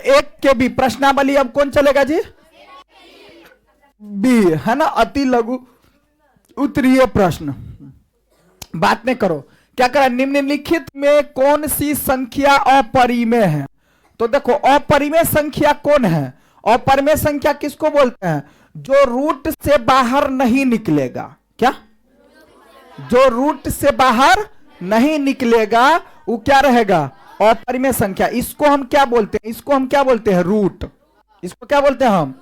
एक के बी प्रश्नावली अब कौन चलेगा जी? बी, है ना। अति लघु उत्तरीय प्रश्न। बात नहीं करो। क्या करा? निम्नलिखित में कौन सी संख्या अपरिमेय है? तो देखो अपरिमेय संख्या कौन है? अपरिमेय संख्या किसको बोलते हैं? जो रूट से बाहर नहीं निकलेगा। क्या? जो रूट से बाहर नहीं निकलेगा वो क्या रहेगा? अपरिमेय संख्या। इसको हम क्या बोलते हैं? इसको हम क्या बोलते हैं? रूट। इसको क्या बोलते हैं हम?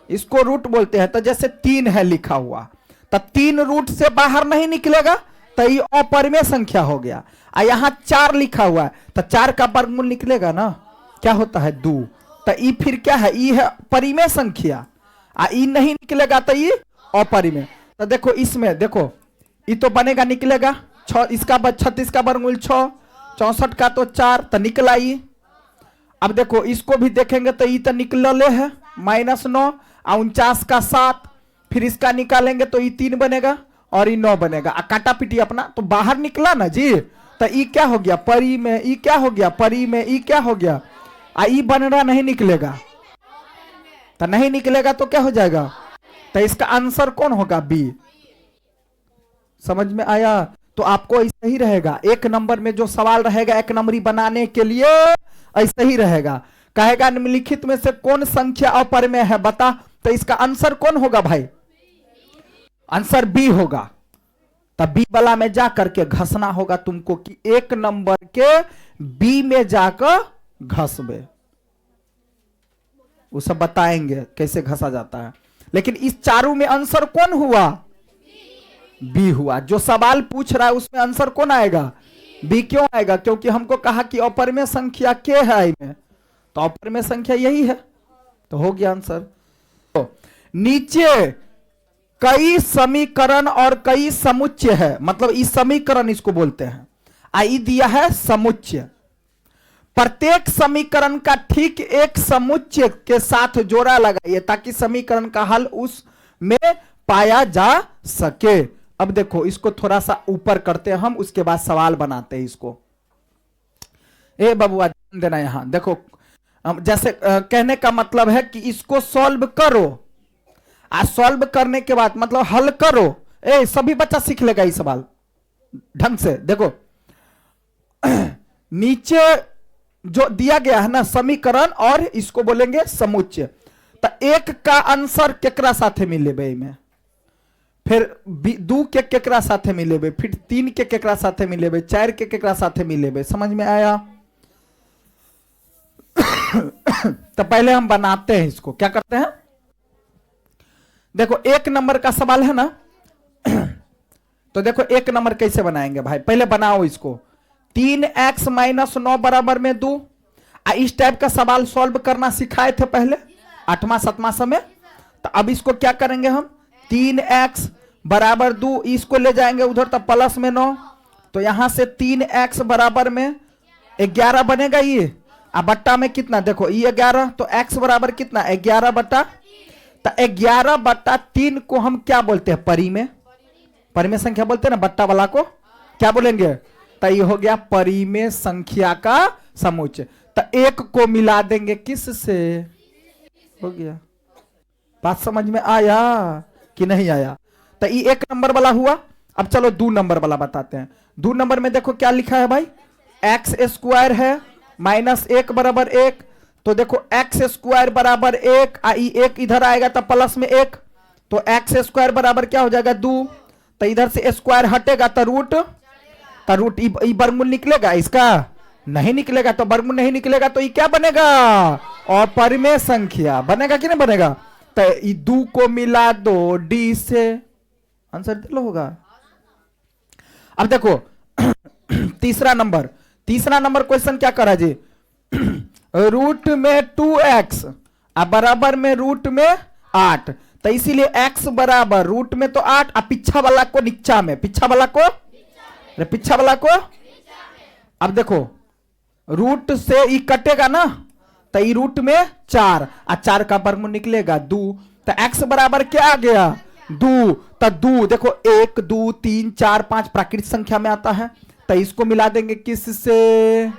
इसको रूट बोलते हैं। तो जैसे 3 है लिखा हुआ, तो 3 रूट से बाहर नहीं निकलेगा तो ये अपरिमेय संख्या हो गया। यहां 4 लिखा हुआ है तो 4 का वर्गमूल निकलेगा ना, क्या होता है? 2। तो ई फिर क्या है? ई है परिमेय संख्या। ई नहीं निकलेगा तो ये अपरिमेय। तो देखो इसमें देखो ई तो बनेगा, निकलेगा 6, इसका 36 का वर्गमूल 6, 64 का तो 4, तो निकला ये। अब देखो इसको भी देखेंगे तो ये तो निकलले है -9, 49 का 7, फिर इसका निकालेंगे तो ये 3 बनेगा और ये 9 बनेगा। काटा पीटी अपना तो बाहर निकला ना जी। तो ई क्या हो गया? परी में। ई क्या हो गया? परी में। ई क्या हो गया? ई बन रहा नहीं निकलेगा, तो नहीं निकलेगा तो क्या हो जाएगा? तो इसका आंसर कौन होगा? बी। समझ में आया? तो आपको ऐसा ही रहेगा। 1 नंबर में जो सवाल रहेगा 1 नंबरी बनाने के लिए ऐसा ही रहेगा। कहेगा निम्नलिखित में से कौन संख्या अपरिमेय है बता। तो इसका आंसर कौन होगा भाई? आंसर बी होगा। तब बी वाला में जा करके घसना होगा तुमको कि 1 नंबर के बी में जाकर घसबे। वो सब बताएंगे कैसे घसा जाता है। लेकिन इस चारों में आंसर कौन हुआ? बी हुआ। जो सवाल पूछ रहा है उसमें आंसर कौन आएगा? बी। क्यों आएगा? क्योंकि हमको कहा कि अपरिमेय संख्या क्या है में, तो अपरिमेय संख्या यही है, तो हो गया आंसर। तो नीचे कई समीकरण और कई समुच्चय है, मतलब इस समीकरण इसको बोलते हैं। आई दिया है समुच्चय। प्रत्येक समीकरण का ठीक एक समुच्चय के साथ जोड़ा लगाइए ताकि समीकरण का हल उसमें पाया जा सके। अब देखो इसको थोड़ा सा ऊपर करते हैं हम, उसके बाद सवाल बनाते हैं इसको। ए बबुआ ध्यान देना। यहां देखो जैसे कहने का मतलब है कि इसको सॉल्व करो। सॉल्व करने के बाद मतलब हल करो। सभी बच्चा सीख लेगा ये सवाल ढंग से। देखो नीचे जो दिया गया है ना समीकरण, और इसको बोलेंगे समुच्चय। तो 1 का आंसर केकरा साथे मिलेबे में, फिर 2 के केकरा साथे मिलेबे, फिर 3 के केकरा साथे मिलेबे, 4 के केकरा साथे मिलेबे। समझ में आया? तो पहले हम बनाते हैं इसको। क्या करते हैं? देखो 1 नंबर का सवाल है ना। तो देखो 1 नंबर कैसे बनाएंगे भाई? पहले बनाओ इसको। 3x - 9 बराबर में 2। इस टाइप का सवाल सॉल्व करना सिखाए थे पहले 8वां 7वां समय। तो अब इसको क्या करेंगे हम? 3x बराबर 2, इसको ले जाएंगे उधर तो प्लस में 9। तो यहां से 3x बराबर में 11 बनेगा ये। बट्टा में कितना? देखो ये 11, तो x बराबर कितना? 11 बट्टा। तो 11 बट्टा 3 को हम क्या बोलते हैं? परिमेय। परिमेय संख्या बोलते हैं ना। बट्टा वाला को क्या बोलेंगे? तो ये हो गया परिमेय संख्या का समुच्चय। तो 1 को मिला देंगे किस से? हो गया। बात समझ में आया कि नहीं आया? तो ये 1 नंबर वाला हुआ। अब चलो 2 नंबर वाला बताते हैं। 2 नंबर में देखो क्या लिखा है भाई? x² है -1 बराबर 1। तो देखो x² बराबर 1, 1 इधर आएगा तो प्लस में 1, तो x² बराबर क्या हो जाएगा? 2। तो इधर से स्क्वायर हटेगा तो रूट वर्गमूल निकलेगा। इसका नहीं निकलेगा। तो वर्गमूल नहीं निकलेगा तो ये क्या बनेगा? अपरिमेय संख्या बनेगा कि नहीं बनेगा? तो ये 2 को मिला दो d से, आंसर दिलो होगा। अब देखो तीसरा नंबर क्वेश्चन क्या करा जी? रूट में 2x बराबर में रूट में 8। तो इसीलिए x बराबर रूट में तो 8, पीछा वाला को नीचा में, पीछा वाला को। अब देखो रूट से ई कटेगा ना, तो ई रूट में 4, 4 का वर्गमूल निकलेगा 2। तो x बराबर क्या आ गया? 2। तो 2 देखो 1 2 3 4 5 प्राकृतिक संख्या में आता है। तो इसको मिला देंगे किस से?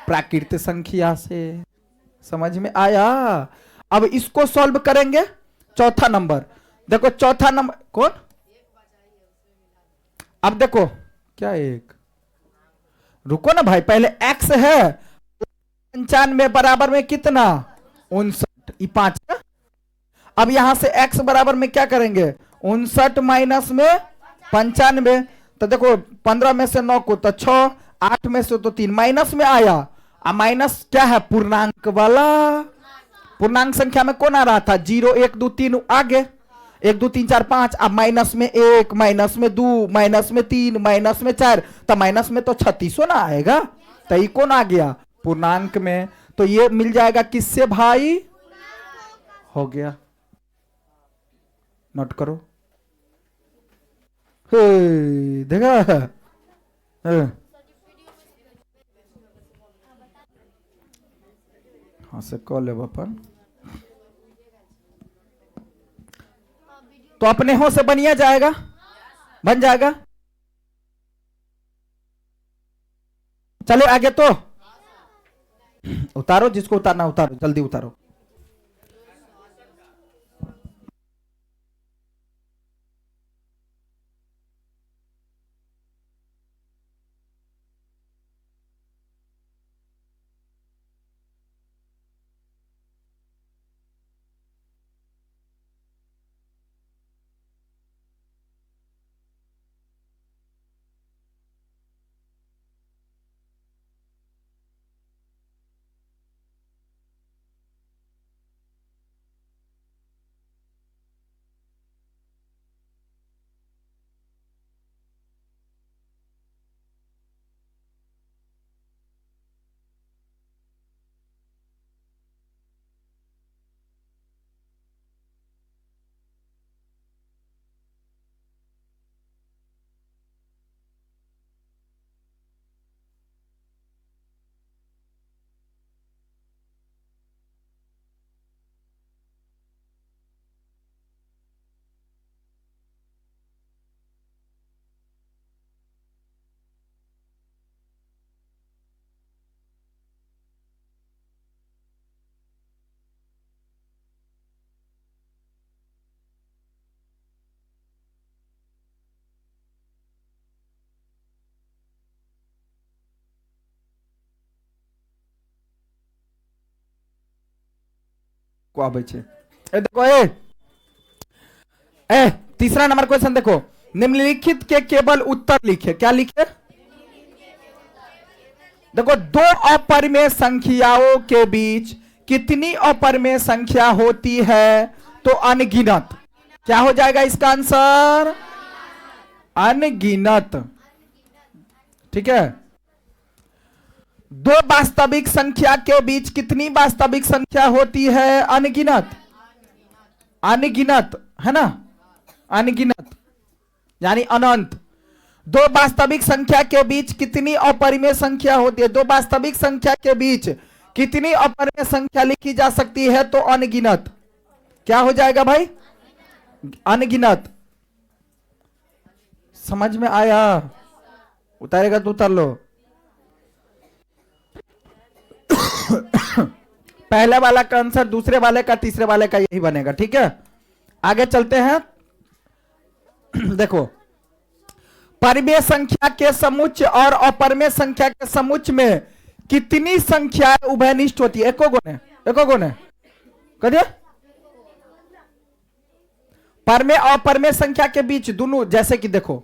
प्राकृतिक संख्या से। समझ में आया? अब इसको सॉल्व करेंगे। चौथा नंबर देखो, चौथा नंबर कौन? अब देखो क्या एक, रुको ना भाई, पहले x है 95 बराबर में कितना 59, ये 5 है। अब यहां से x बराबर में क्या करेंगे 59 माइनस में 95, तो देखो 15 में से 9 को तो 6, 8 में से तो 3 माइनस में आया। अब माइनस क्या है पूर्णांक वाला, पूर्णांक संख्या में कौन आ रहा था 0 1 2 3 आगे 1 2 3 4 5, अब माइनस में 1 माइनस में 2 माइनस में 3 माइनस में 4, तो माइनस में तो 36 ना आएगा, तो ये कौन आ गया पूर्णांक में, तो ये मिल जाएगा किससे भाई, हो गया। नोट करो, देखा हाँ से कॉल ले अपन, तो अपने हो से बनिया जाएगा, बन जाएगा। चले आगे, तो उतारो जिसको उतारना उतारो, जल्दी उतारो। को आबे छे। देखो ए तीसरा नंबर क्वेश्चन देखो, निम्नलिखित के केवल उत्तर लिखे, क्या लिखे, देखो दो अपरिमेय संख्याओं के बीच कितनी अपरिमेय संख्या होती है, तो अनगिनत। क्या हो जाएगा इसका आंसर, अनगिनत। ठीक है, दो वास्तविक संख्या के बीच कितनी वास्तविक संख्या होती है, अनगिनत, अनगिनत है ना, अनगिनत यानी अनंत। दो वास्तविक संख्या के बीच कितनी अपरिमेय संख्या होती है, दो वास्तविक संख्या के बीच कितनी अपरिमेय संख्या लिखी जा सकती है, तो अनगिनत। क्या हो जाएगा भाई, अनगिनत। समझ में आया? उतारेगा तो उतार लो। पहले वाला का आंसर दूसरे वाले का तीसरे वाले का यही बनेगा। ठीक है, आगे चलते हैं। देखो, परिमेय संख्या के समुच्चय और अपरिमेय संख्या के समुच्चय में कितनी संख्या उभयनिष्ठ होती है, एको गुण है, एको गुण है, कहिए। परिमेय और अपरिमेय संख्या के बीच दोनों, जैसे कि देखो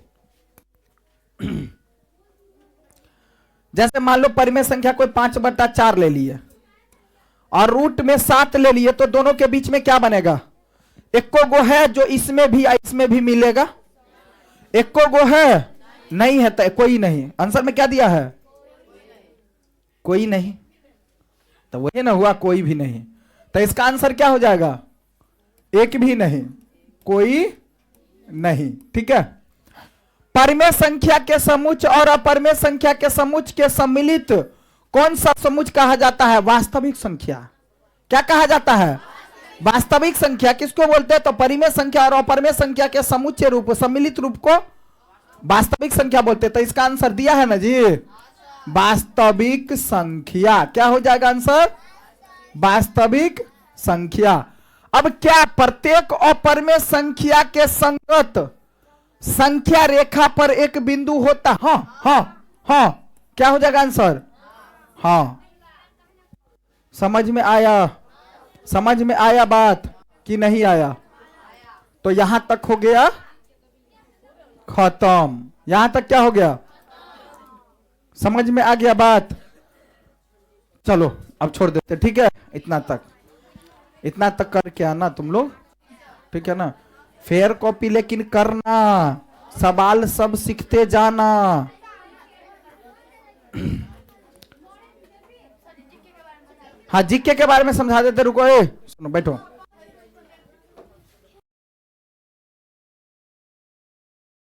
जैसे मान लो परिमेय संख्या कोई 5/4 ले लिए और रूट में 7 ले लिए, तो दोनों के बीच में क्या बनेगा, एको गो है जो इसमें भी इसमें भी मिलेगा, एको गो है नहीं है तो कोई नहीं। आंसर में क्या दिया है, कोई नहीं, तो वही ना हुआ, कोई भी नहीं। तो इसका आंसर क्या हो जाएगा, एक भी नहीं, कोई नहीं। ठीक है, परिमेय संख्या के समुच्चय और अपरिमेय संख्या के समुच्चय के सम्मिलित कौन सा समुच्चय कहा जाता है, वास्तविक संख्या। क्या कहा जाता है, वास्तविक संख्या। किसको बोलते हैं, तो परिमेय संख्या और अपरिमेय संख्या के समुच्चय रूप, सम्मिलित रूप को वास्तविक संख्या बोलते हैं। तो इसका आंसर दिया है ना जी, वास्तविक संख्या। क्या हो जाएगा आंसर, वास्तविक संख्या। अब क्या प्रत्येक अपरिमेय संख्या के संगत संख्या रेखा पर एक बिंदु होता? हाँ हाँ हाँ, क्या हो जाएगा आंसर? हाँ। समझ में आया? समझ में आया बात कि नहीं आया? तो यहां तक हो गया खत्म। यहां तक क्या हो गया? समझ में आ गया बात? चलो अब छोड़ देते, ठीक है? इतना तक करके आना तुम लोग, ठीक है ना? फेयर कॉपी लेकिन करना, सवाल सब सीखते जाना। हाँ, जीके के बारे में समझा देते, रुको, सुनो बैठो।